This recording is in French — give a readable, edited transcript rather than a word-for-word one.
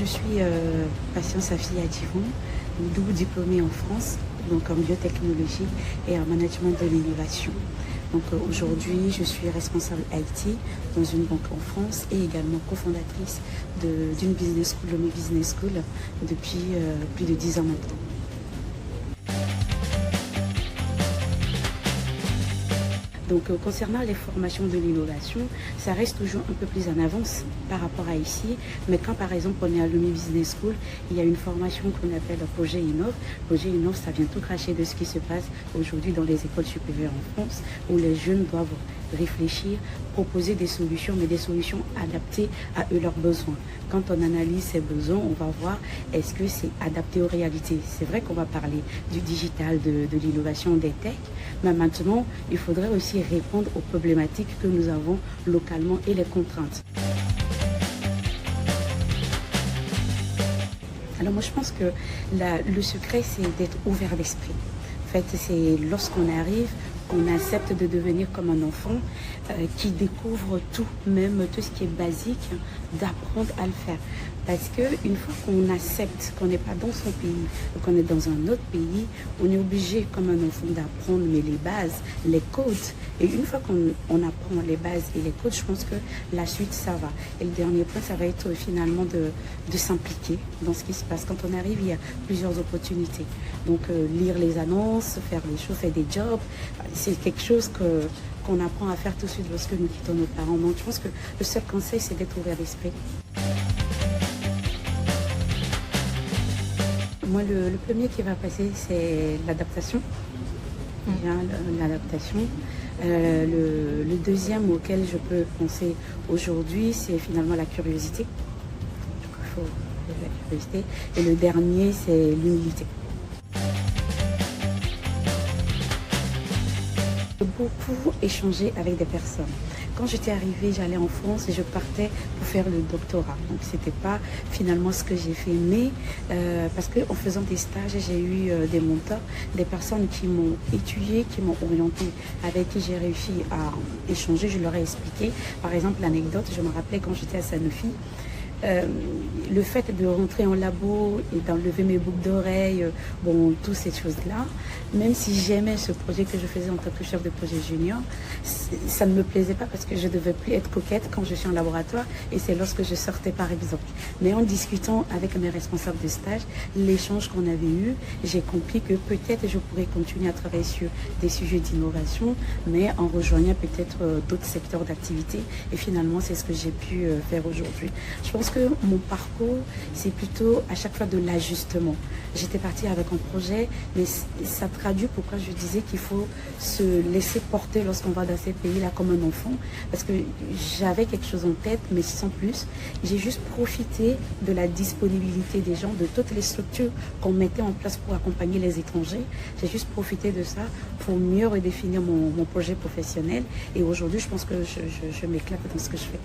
suis Patience Safi Adjivon, double diplômée en France, donc en biotechnologie et en management de l'innovation. Donc aujourd'hui, je suis responsable IT dans une banque en France et également cofondatrice d'une business school, Lomé Business School, depuis plus de 10 ans maintenant. Donc concernant les formations de l'innovation, ça reste toujours un peu plus en avance par rapport à ici. Mais quand par exemple on est à Lomé Business School, il y a une formation qu'on appelle Projet Innov. Projet Innov, ça vient tout cracher de ce qui se passe aujourd'hui dans les écoles supérieures en France, où les jeunes doivent réfléchir, proposer des solutions, mais des solutions adaptées à eux leurs besoins. Quand on analyse ces besoins, on va voir est-ce que c'est adapté aux réalités. C'est vrai qu'on va parler du digital, de l'innovation, des tech, mais maintenant, il faudrait aussi répondre aux problématiques que nous avons localement et les contraintes. Alors moi, je pense que le secret, c'est d'être ouvert d'esprit. En fait, c'est lorsqu'on arrive, on accepte de devenir comme un enfant qui découvre tout, même tout ce qui est basique, d'apprendre à le faire. Parce qu'une fois qu'on accepte qu'on n'est pas dans son pays, qu'on est dans un autre pays, on est obligé comme un enfant d'apprendre mais les bases, les codes. Et une fois qu'on apprend les bases et les codes, je pense que la suite, ça va. Et le dernier point, ça va être finalement de s'impliquer dans ce qui se passe. Quand on arrive, il y a plusieurs opportunités. Donc lire les annonces, faire les choses, faire des jobs, c'est quelque chose qu'on apprend à faire tout de suite lorsque nous quittons nos parents. Donc je pense que le seul conseil, c'est d'être ouvert d'esprit. Moi, le premier qui va passer, c'est l'adaptation. L'adaptation. Le deuxième auquel je peux penser aujourd'hui, c'est finalement la curiosité. Il faut la curiosité. Et le dernier, c'est l'humilité. Beaucoup échanger avec des personnes. Quand j'étais arrivée, j'allais en France et je partais pour faire le doctorat. Donc c'était pas finalement ce que j'ai fait, mais parce qu'en faisant des stages, j'ai eu des mentors, des personnes qui m'ont étudié, qui m'ont orienté, avec qui j'ai réussi à échanger. Je leur ai expliqué. Par exemple, l'anecdote, je me rappelais quand j'étais à Sanofi. Le fait de rentrer en labo et d'enlever mes boucles d'oreilles, bon, toutes ces choses-là, même si j'aimais ce projet que je faisais en tant que chef de projet junior, ça ne me plaisait pas parce que je ne devais plus être coquette quand je suis en laboratoire et c'est lorsque je sortais par exemple. Mais en discutant avec mes responsables de stage, l'échange qu'on avait eu, j'ai compris que peut-être je pourrais continuer à travailler sur des sujets d'innovation, mais en rejoignant peut-être d'autres secteurs d'activité et finalement c'est ce que j'ai pu faire aujourd'hui. Je pense que mon parcours, c'est plutôt à chaque fois de l'ajustement. J'étais partie avec un projet, mais ça traduit pourquoi je disais qu'il faut se laisser porter lorsqu'on va dans ces pays-là comme un enfant. Parce que j'avais quelque chose en tête, mais sans plus. J'ai juste profité de la disponibilité des gens, de toutes les structures qu'on mettait en place pour accompagner les étrangers. J'ai juste profité de ça pour mieux redéfinir mon projet professionnel. Et aujourd'hui, je pense que je m'éclate dans ce que je fais.